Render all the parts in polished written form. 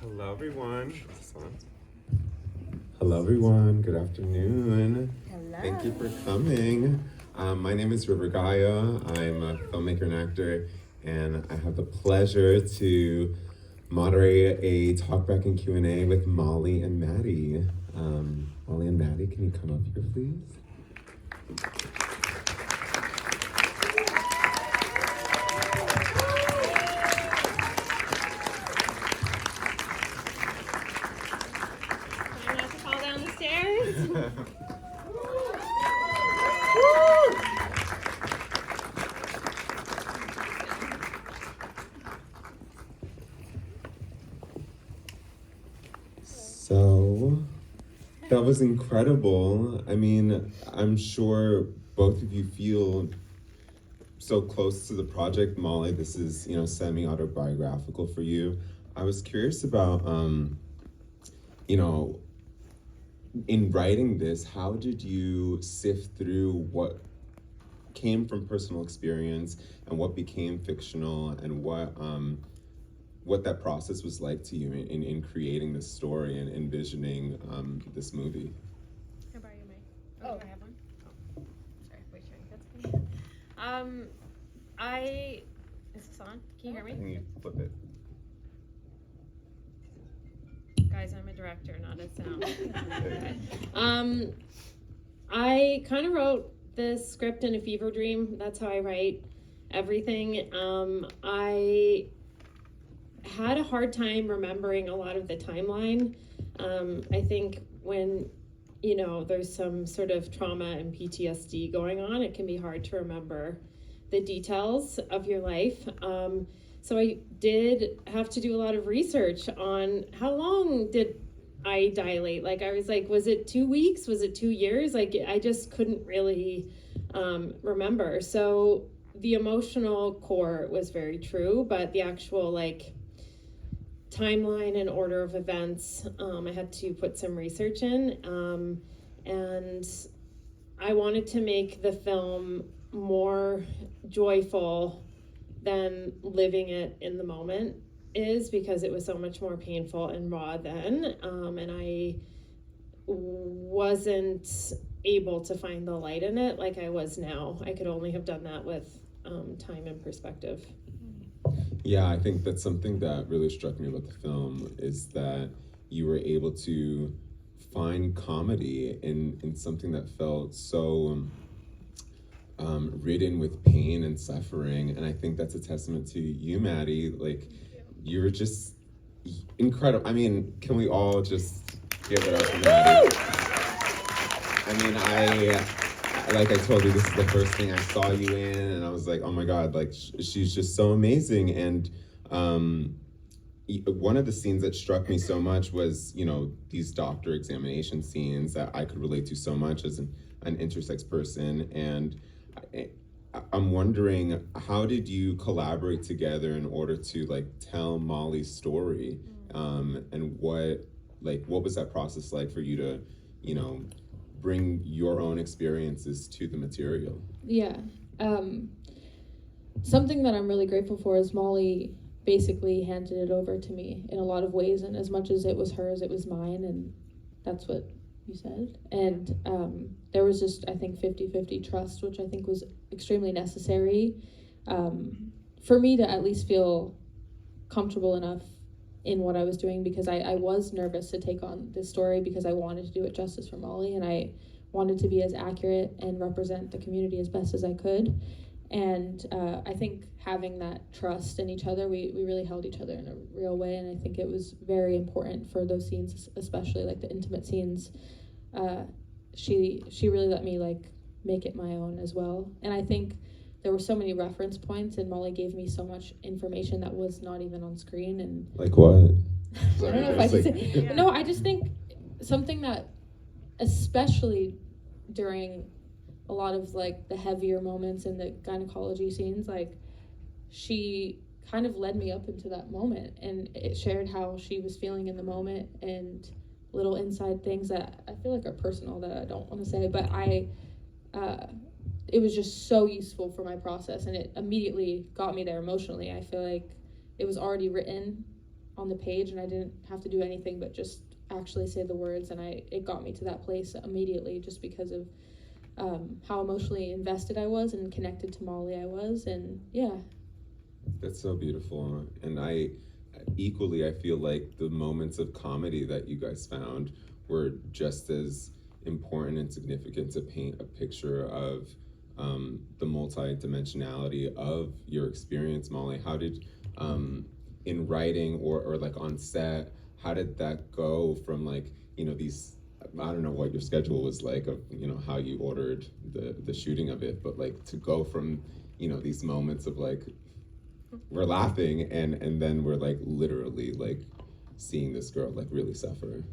Hello, everyone. Hello, everyone. Good afternoon. Hello. Thank you for coming. My name is River Gallo. I'm a filmmaker and actor, and I have the pleasure to moderate a talkback and Q&A with Molly and Maddie. Molly and Maddie, can you come up here, please? Try not to fall down the stairs. So, that was incredible. I mean, I'm sure both of you feel so close to the project. Molly, this is, semi-autobiographical for you. I was curious about, in writing this, how did you sift through what came from personal experience and what became fictional, and what that process was like to you in creating this story and envisioning this movie? Can I borrow your mic? Oh, do I have one? Oh, sorry. Wait, sure. That's fine. Is this on? Can you hear me? Can you flip it? Guys, I'm a director, not a sound. Okay. I kind of wrote this script in a fever dream. That's how I write everything. I had a hard time remembering a lot of the timeline. I think when, there's some sort of trauma and PTSD going on, it can be hard to remember the details of your life. So I did have to do a lot of research on how long did I dilate. Like, I was like, was it 2 weeks? Was it 2 years? Like, I just couldn't really remember. So the emotional core was very true, but the actual timeline and order of events, I had to put some research in, and I wanted to make the film more joyful than living it in the moment is, because it was so much more painful and raw then, and I wasn't able to find the light in it like I was now. I could only have done that with time and perspective. Yeah, I think that's something that really struck me about the film, is that you were able to find comedy in something that felt so ridden with pain and suffering. And I think that's a testament to you, Maddie. Like, you were just incredible. I mean, can we all just give it up for Maddie? I mean, like I told you, this is the first thing I saw you in, and I was like, oh my God, like, she's just so amazing. And one of the scenes that struck me so much was, these doctor examination scenes that I could relate to so much as an intersex person. And I'm wondering, how did you collaborate together in order to tell Molly's story? And what was that process like for you to, bring your own experiences to the material? Yeah. Something that I'm really grateful for is Molly basically handed it over to me in a lot of ways, and as much as it was hers, it was mine, and that's what you said. And there was just, I think, 50-50 trust, which I think was extremely necessary for me to at least feel comfortable enough in what I was doing, because I was nervous to take on this story, because I wanted to do it justice for Molly, and I wanted to be as accurate and represent the community as best as I could. And I think having that trust in each other, we really held each other in a real way, and I think it was very important for those scenes, especially like the intimate scenes. She really let me make it my own as well. And I think there were so many reference points, and Molly gave me so much information that was not even on screen. And like what? I don't know if I can say. Yeah. No, I just think something that, especially during a lot of the heavier moments in the gynecology scenes, she kind of led me up into that moment, and it shared how she was feeling in the moment, and little inside things that I feel are personal that I don't want to say, but it was just so useful for my process, and it immediately got me there emotionally. I feel like it was already written on the page, and I didn't have to do anything but just actually say the words, and it got me to that place immediately just because of how emotionally invested I was and connected to Molly I was, and yeah. That's so beautiful. And I feel like the moments of comedy that you guys found were just as important and significant to paint a picture of the multi-dimensionality of your experience, Molly. How did, in writing or like on set, how did that go from like, these, I don't know what your schedule was like of, how you ordered the shooting of it, but like to go from, these moments of like, we're laughing and then we're like literally like seeing this girl like really suffer.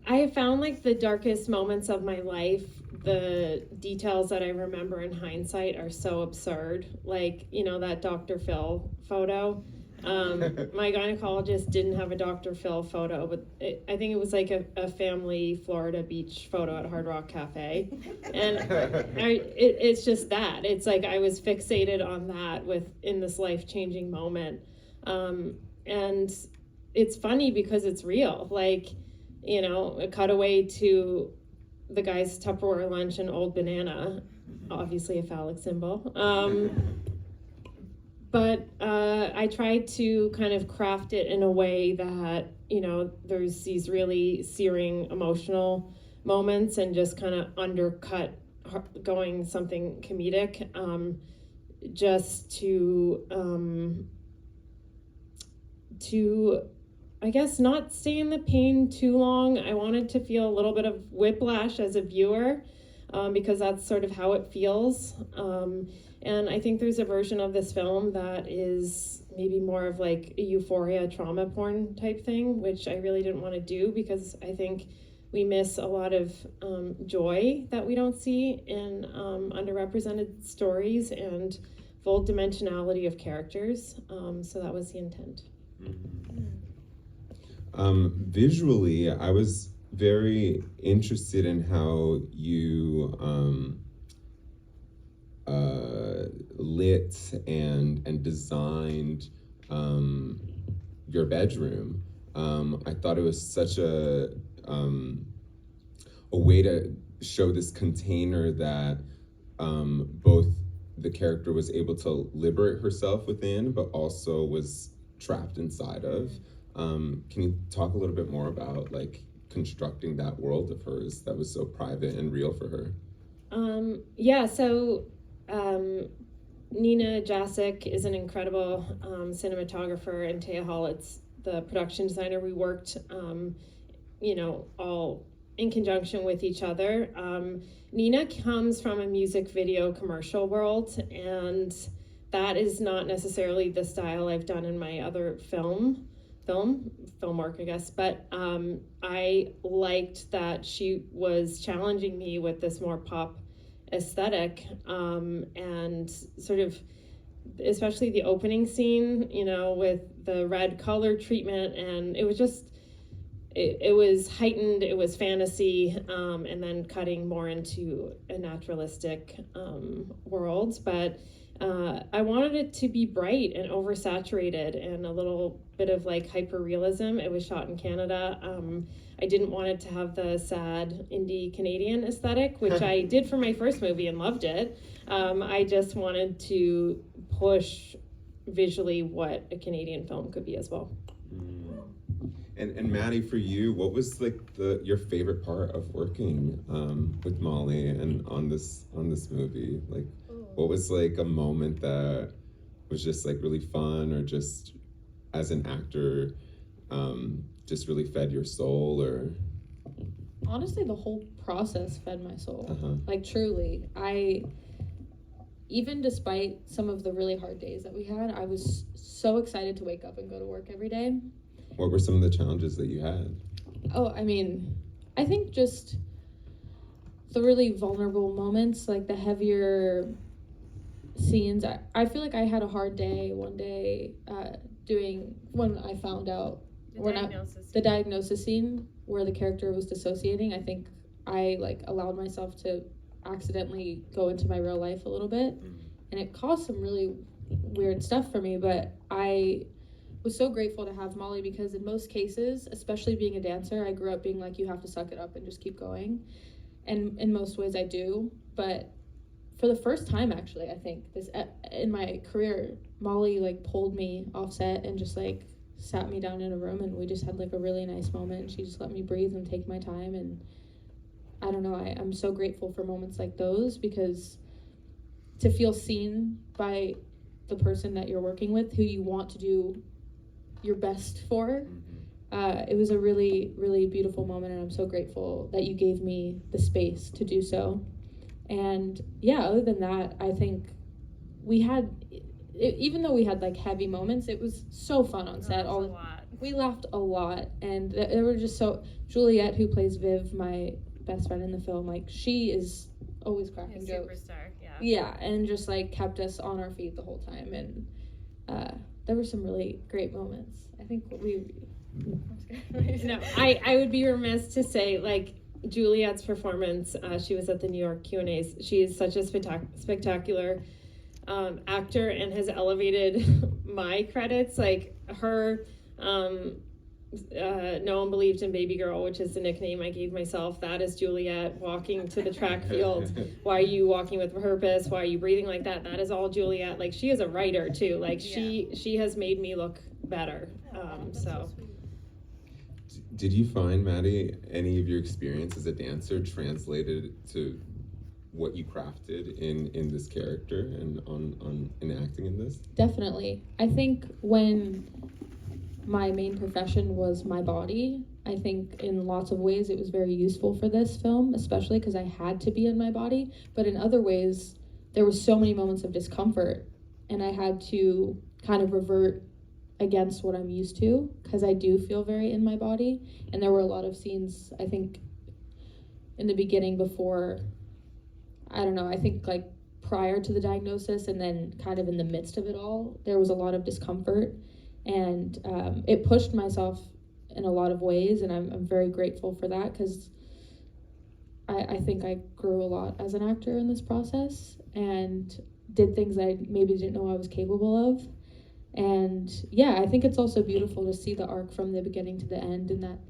I found like the darkest moments of my life, the details that I remember in hindsight are so absurd. Like, that Dr. Phil photo. My gynecologist didn't have a Dr. Phil photo, but I think it was like a family Florida beach photo at Hard Rock Cafe. And it's just that. It's like I was fixated on that in this life-changing moment. And it's funny because it's real. Like, a cutaway to the guy's Tupperware lunch and Old Banana, obviously a phallic symbol. But I tried to kind of craft it in a way that, there's these really searing emotional moments and just kind of undercut going something comedic, just to I guess not stay in the pain too long. I wanted to feel a little bit of whiplash as a viewer, because that's sort of how it feels. And I think there's a version of this film that is maybe more of like a euphoria trauma porn type thing, which I really didn't want to do because I think we miss a lot of joy that we don't see in underrepresented stories and full dimensionality of characters. So that was the intent. Visually, I was very interested in how you lit and designed your bedroom. I thought it was such a way to show this container that both the character was able to liberate herself within, but also was trapped inside of. Can you talk a little bit more about like constructing that world of hers that was so private and real for her? So Nina Jasic is an incredible cinematographer, and Taya Hollett's the production designer. We worked, all in conjunction with each other. Nina comes from a music video commercial world, and that is not necessarily the style I've done in my other film work, I guess, but I liked that she was challenging me with this more pop aesthetic, and sort of, especially the opening scene, with the red color treatment, and it was just, it was heightened, it was fantasy, and then cutting more into a naturalistic world, but I wanted it to be bright and oversaturated and a little bit of like hyper-realism. It was shot in Canada. I didn't want it to have the sad indie Canadian aesthetic, which I did for my first movie and loved it. I just wanted to push visually what a Canadian film could be as well. And Maddie, for you, what was like your favorite part of working with Molly and on this movie? Like, what was like a moment that was just like really fun, or just as an actor, just really fed your soul? Or honestly, the whole process fed my soul. Like truly, even despite some of the really hard days that we had, I was so excited to wake up and go to work every day. What were some of the challenges that you had? I think just the really vulnerable moments, like the heavier scenes. I feel like I had a hard day one day when I found out the diagnosis scene where the character was dissociating. I think I allowed myself to accidentally go into my real life a little bit, and it caused some really weird stuff for me, but I was so grateful to have Molly, because in most cases, especially being a dancer, I grew up being like, you have to suck it up and just keep going. And in most ways I do, but for the first time, actually, I think this in my career, Molly like pulled me off set and just like sat me down in a room, and we just had like a really nice moment, and she just let me breathe and take my time. And I don't know, I'm so grateful for moments like those, because to feel seen by the person that you're working with, who you want to do your best for, it was a really, really beautiful moment, and I'm so grateful that you gave me the space to do so. And yeah, other than that, I think we had, even though we had like heavy moments, it was so fun on set. We laughed a lot, and they were just so, Juliet, who plays Viv, my best friend in the film, like she is always cracking jokes. Superstar, yeah. Yeah, and just like kept us on our feet the whole time, and there were some really great moments. I think No, I would be remiss to say, like, Juliet's performance, she was at the New York Q&As. She is such a spectacular actor, and has elevated my credits. Like, her, No One Believed in Baby Girl, which is the nickname I gave myself. That is Juliet walking to the track field. Why are you walking with purpose? Why are you breathing like that? That is all Juliet. Like, she is a writer too. Like, she has made me look better. So. Did you find, Maddie, any of your experience as a dancer translated to what you crafted in this character and in acting in this? Definitely. I think when my main profession was my body, I think in lots of ways it was very useful for this film, especially because I had to be in my body. But in other ways, there were so many moments of discomfort, and I had to kind of revert against what I'm used to, because I do feel very in my body. And there were a lot of scenes, I think, in the beginning before, I don't know, I think like prior to the diagnosis, and then kind of in the midst of it all, there was a lot of discomfort. And it pushed myself in a lot of ways, and I'm very grateful for that, because I think I grew a lot as an actor in this process, and did things I maybe didn't know I was capable of. And yeah, I think it's also beautiful to see the arc from the beginning to the end, and that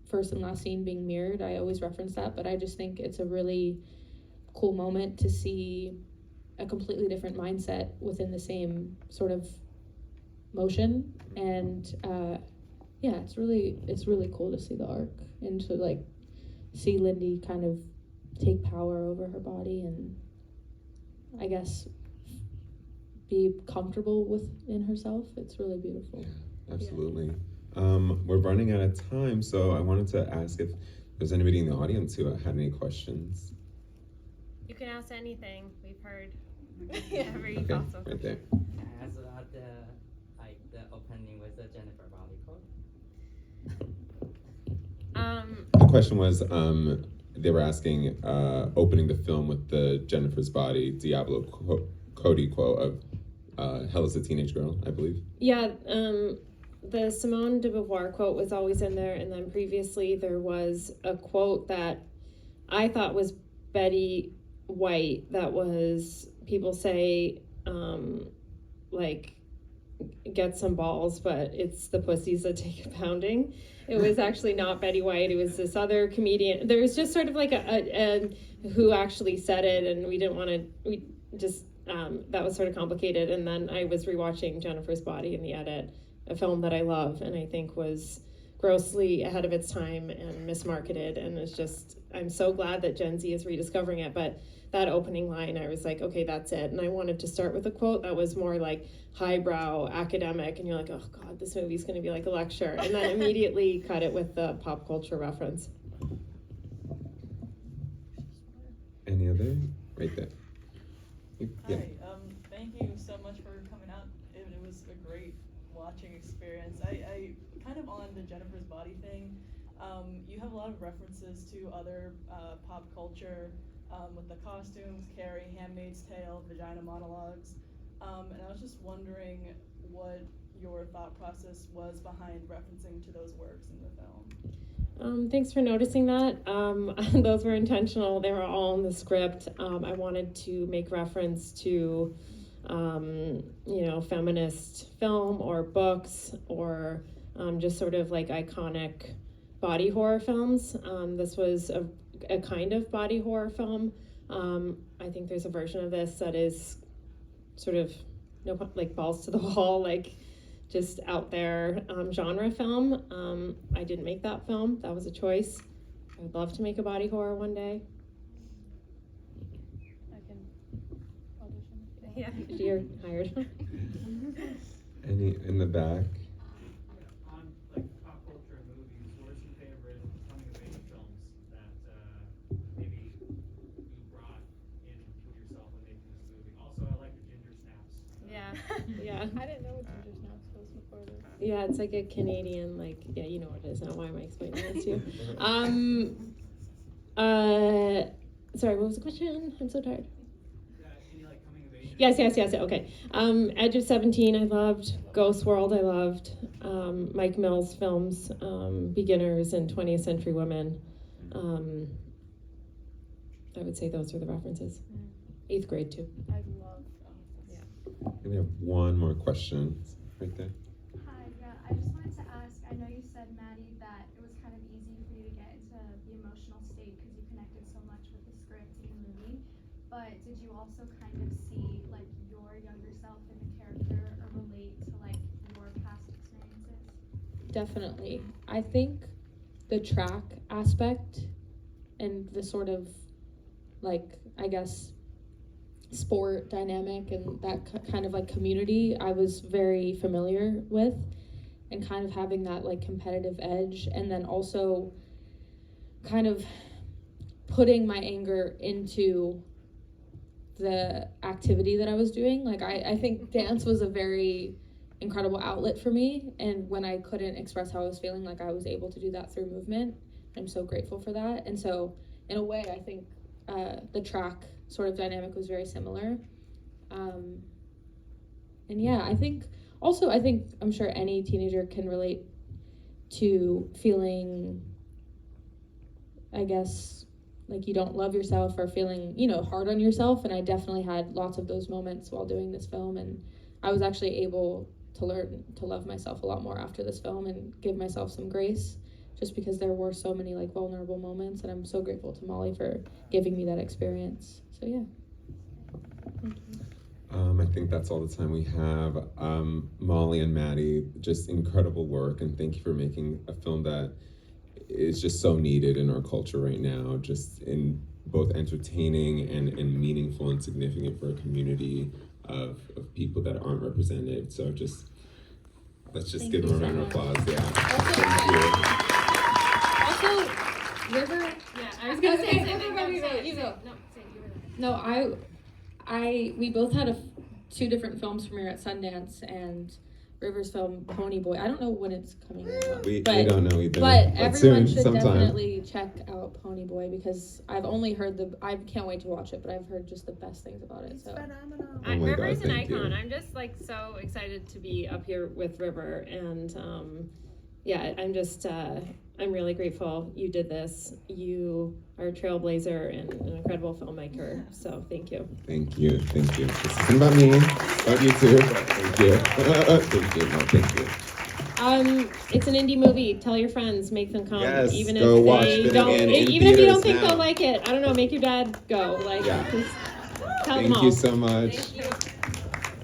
first and last scene being mirrored. I always reference that, but I just think it's a really cool moment to see a completely different mindset within the same sort of motion. And yeah, it's really cool to see the arc, and to like see Lindy kind of take power over her body, and I guess be comfortable within herself. It's really beautiful. Yeah, absolutely. Yeah. We're running out of time, so I wanted to ask if there's anybody in the audience who had any questions. You can ask anything. We've heard every Okay, possible. right there. As the opening with the Jennifer Body quote. The question was, they were asking, opening the film with the Jennifer's Body Diablo Cody quote of Hell is a Teenage Girl, I believe. Yeah, the Simone de Beauvoir quote was always in there, and then previously there was a quote that I thought was Betty White, that was, people say, like, get some balls, but it's the pussies that take a pounding. It was actually not Betty White, it was this other comedian. There was just sort of like a who actually said it, and we didn't want to, we just, that was sort of complicated. And then I was rewatching Jennifer's Body in the edit, a film that I love and I think was grossly ahead of its time and mismarketed, and it's just, I'm so glad that Gen Z is rediscovering it. But that opening line, I was like, okay, that's it. And I wanted to start with a quote that was more like highbrow, academic, and you're like, oh God, this movie's going to be like a lecture. And then immediately cut it with the pop culture reference. Any other? Right there. Yeah. Hi, thank you so much for coming out. It was a great watching experience. I kind of on the Jennifer's Body thing, you have a lot of references to other pop culture, with the costumes, Carrie, Handmaid's Tale, Vagina Monologues, and I was just wondering what your thought process was behind referencing to those works in the film. Thanks for noticing that. Those were intentional. They were all in the script. I wanted to make reference to feminist film or books or just sort of like iconic body horror films. This was a kind of body horror film. I think there's a version of this that is sort of like balls to the wall, like just out there genre film. I didn't make that film. That was a choice. I would love to make a body horror one day. I can audition. Yeah, you're hired. Any in the back? On like pop culture and movies, what are some favorite coming of age films that maybe you brought in with yourself when making this movie? Also, I like the ginger snaps. Yeah. I didn't know what ginger snaps was before this. Yeah, it's like a Canadian, you know what it is now. Why am I explaining this to you? Sorry, what was the question? I'm so tired. Any like coming of age? Yes, okay. Edge of 17, I loved. Ghost World, I loved. Mike Mills' films, Beginners and 20th Century Women. I would say those are the references. 8th grade, too. I love We have one more question right there. Hi, yeah, I just wanted to ask, I know you said, Maddie, that it was kind of easy for you to get into the emotional state because you connected so much with the script and the movie, but did you also kind of see, like, your younger self in the character or relate to, like, your past experiences? Definitely. I think the track aspect and the sort of, like, I guess, sport dynamic and that kind of like community I was very familiar with, and kind of having that like competitive edge, and then also kind of putting my anger into the activity that I was doing. Like I think dance was a very incredible outlet for me, and when I couldn't express how I was feeling, like I was able to do that through movement. I'm so grateful for that. And so in a way I think the track sort of dynamic was very similar. And yeah, I think I'm sure any teenager can relate to feeling, I guess, like you don't love yourself or feeling, hard on yourself. And I definitely had lots of those moments while doing this film. And I was actually able to learn to love myself a lot more after this film and give myself some grace, just because there were so many like vulnerable moments. And I'm so grateful to Molly for giving me that experience. So yeah. Thank you. I think that's all the time we have. Molly and Maddie, just incredible work, and thank you for making a film that is just so needed in our culture right now, just in both entertaining and meaningful and significant for a community of people that aren't represented. So let's just give them a round of applause. Yeah. Also, River. Yeah, I was gonna say, you go. No, say you were there. No, we both had two different films premiere at Sundance, and River's film Pony Boy. I don't know when it's coming out. We don't know either. But everyone should sometime. definitely check out Pony Boy, because I've only heard I can't wait to watch it, but I've heard just the best things about it. So Phenomenal. Oh my River's God, an thank icon. you. I'm just like so excited to be up here with River, and yeah, I'm really grateful you did this. You are a trailblazer and an incredible filmmaker. So thank you. Thank you. This isn't about me. About you too. Thank you. Thank you. It's an indie movie. Tell your friends, make them come. Yes, even go if watch they Finnegan don't, in even if you don't theaters think now. they'll like it. I don't know. Make your dad go. Like, Yeah. just tell them Thank all. you so much. Thank you.